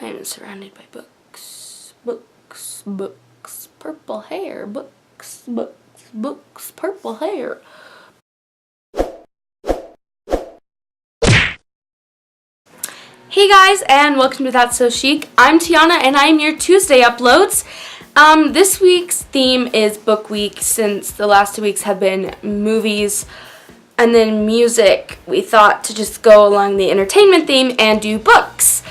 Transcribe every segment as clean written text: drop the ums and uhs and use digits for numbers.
I am surrounded by books, books, books, purple hair, books, books, books, purple hair. Hey guys, and welcome to That's So Chic. I'm Tiana, and I'm your Tuesday uploads. This week's theme is book week, since the last 2 weeks have been movies and then music. We thought to just go along the entertainment theme and do books.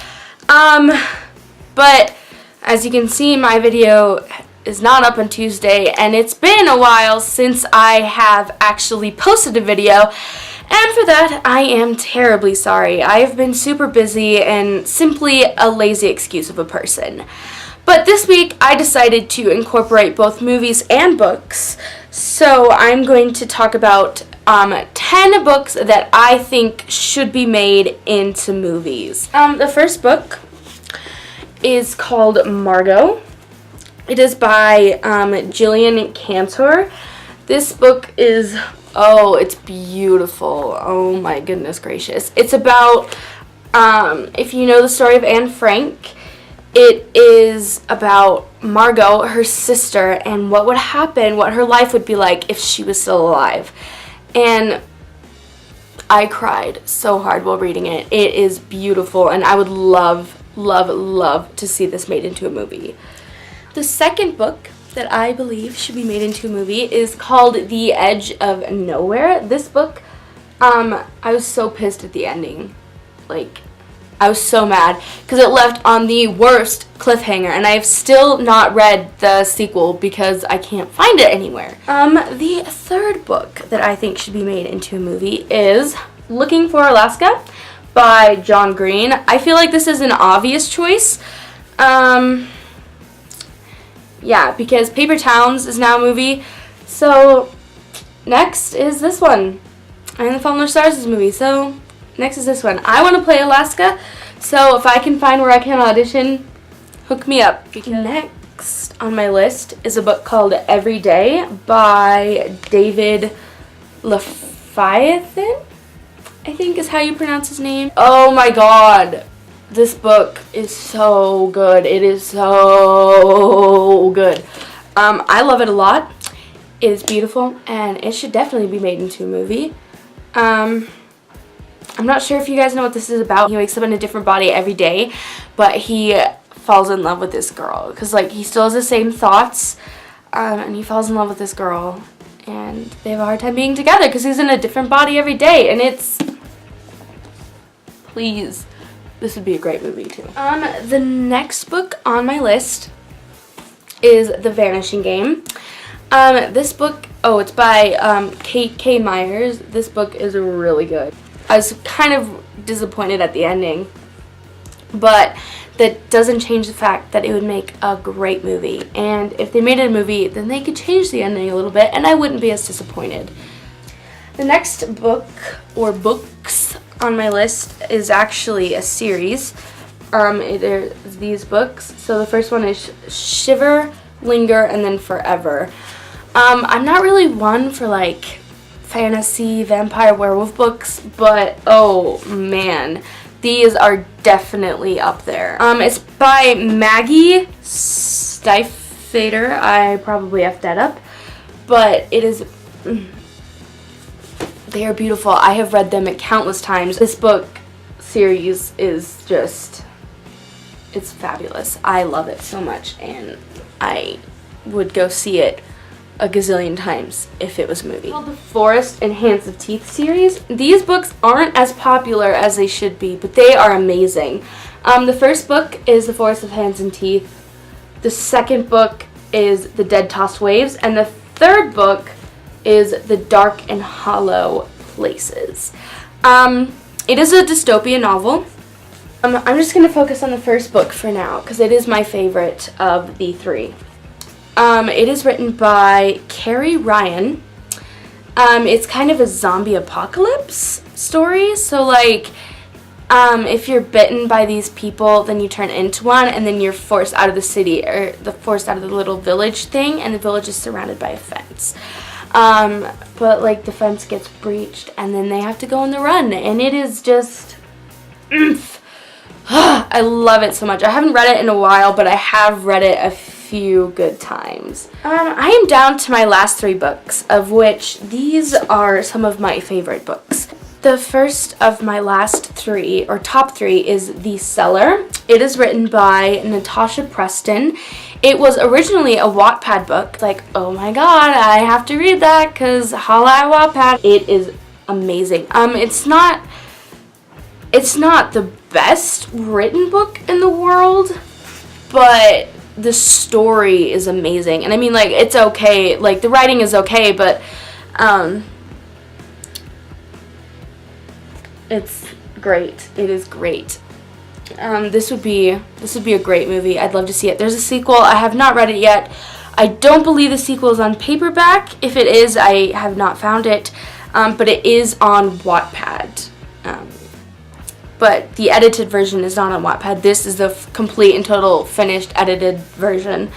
But as you can see, my video is not up on Tuesday, and it's been a while since I have actually posted a video, and for that I am terribly sorry. I have been super busy and simply a lazy excuse of a person. But this week I decided to incorporate both movies and books, so I'm going to talk about 10 books that I think should be made into movies. The first book is called Margot. It is by Gillian Cantor. This book is, it's beautiful. Oh my goodness gracious. It's about, if you know the story of Anne Frank, it is about Margot, her sister, and what would happen, what her life would be like if she was still alive. And I cried so hard while reading it. It is beautiful, and I would love to see this made into a movie. The second book that I believe should be made into a movie is called The Edge of Nowhere. This book, I was so pissed at the ending. Like, I was so mad because it left on the worst cliffhanger, and I have still not read the sequel because I can't find it anywhere. The third book that I think should be made into a movie is Looking for Alaska by John Green. I feel like this is an obvious choice. Yeah, because Paper Towns is now a movie. So next is this one. And The Fault in Our Stars is a movie. So next is this one. I want to play Alaska, so if I can find where I can audition, hook me up. Next on my list is a book called Every Day by David Leviathan, I think is how you pronounce his name. Oh my god, this book is so good. It is so good. I love it a lot. It is beautiful, and it should definitely be made into a movie. I'm not sure if you guys know what this is about. He wakes up in a different body every day, but he falls in love with this girl because, like, he still has the same thoughts, and he falls in love with this girl, and they have a hard time being together because he's in a different body every day, and it's... Please, this would be a great movie too. The next book on my list is The Vanishing Game. This book, it's by Kate K. Myers. This book is really good. I was kind of disappointed at the ending, but that doesn't change the fact that it would make a great movie. And if they made it a movie, then they could change the ending a little bit, and I wouldn't be as disappointed. The next book, or books, on my list is actually a series. There's these books. So the first one is Shiver, Linger, and then Forever. I'm not really one for, like, fantasy, vampire, werewolf books, but oh man, these are definitely up there. It's by Maggie Stiefvater. I probably effed that up, but it is... They are beautiful. I have read them countless times. This book series is just, it's fabulous. I love it so much, and I would go see it a gazillion times if it was a movie. It's called The Forest and Hands of Teeth series. These books aren't as popular as they should be, but they are amazing. The first book is The Forest of Hands and Teeth. The second book is The Dead Tossed Waves, and the third book is The Dark and Hollow Places. It is a dystopian novel. I'm just going to focus on the first book for now because it is my favorite of the three. It is written by Carrie Ryan. It's kind of a zombie apocalypse story. So, like, if you're bitten by these people, then you turn into one, and then you're forced out of the city, or forced out of the little village thing, and the village is surrounded by a fence. But, like, the fence gets breached, and then they have to go on the run, and it is just... I love it so much. I haven't read it in a while, but I have read it a few good times. I am down to my last 3 books, of which these are some of my favorite books. The first of my last 3, or top 3, is The Cellar. It is written by Natasha Preston. It was originally a Wattpad book. Like, oh my god, I have to read that because holla at Wattpad. It is amazing. It's not the best written book in the world, but the story is amazing. And I mean, like, it's okay. Like, the writing is okay, but it's great. It is great. This would be a great movie. I'd love to see it. There's a sequel. I have not read it yet. I don't believe the sequel is on paperback. If it is, I have not found it. But it is on Wattpad. But the edited version is not on Wattpad. This is the complete and total finished edited version.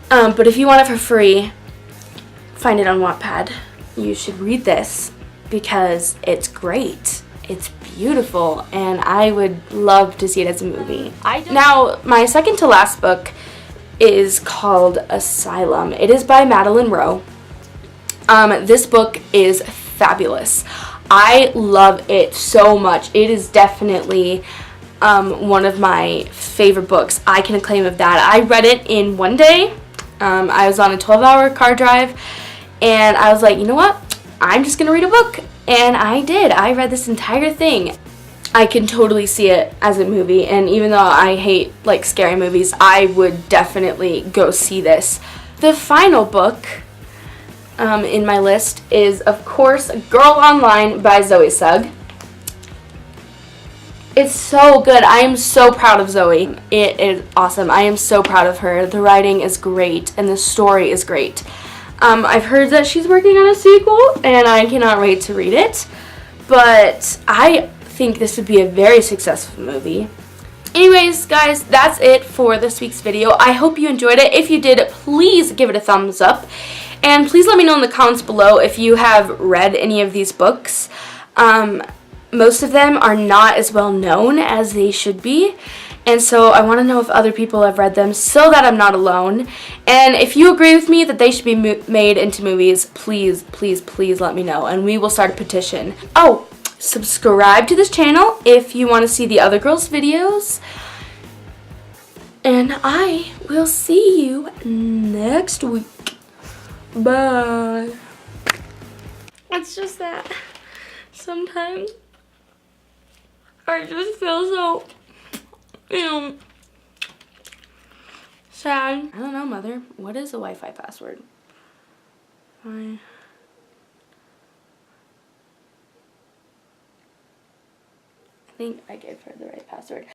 But if you want it for free, find it on Wattpad. You should read this because it's great. It's beautiful, and I would love to see it as a movie. Now, my second to last book is called Asylum. It is by Madeline Rowe. This book is fabulous. I love it so much. It is definitely one of my favorite books. I can claim of that. I read it in one day. I was on a 12-hour car drive, and I was like, you know what? I'm just going to read a book. And I did. I read this entire thing. I can totally see it as a movie, and even though I hate, like, scary movies, I would definitely go see this. The final book in my list is, of course, Girl Online by Zoe Sugg. It's so good. I am so proud of Zoe. It is awesome. I am so proud of her. The writing is great, and the story is great. I've heard that she's working on a sequel, and I cannot wait to read it. But I think this would be a very successful movie. Anyways, guys, that's it for this week's video. I hope you enjoyed it. If you did, please give it a thumbs up. And please let me know in the comments below if you have read any of these books. Most of them are not as well known as they should be. And so I want to know if other people have read them so that I'm not alone. And if you agree with me that they should be made into movies, please, please, please let me know. And we will start a petition. Oh, subscribe to this channel if you want to see the other girls' videos. And I will see you next week. Bye. It's just that sometimes I just feel so, sad. I don't know, Mother. What is the Wi-Fi password? I think I gave her the right password.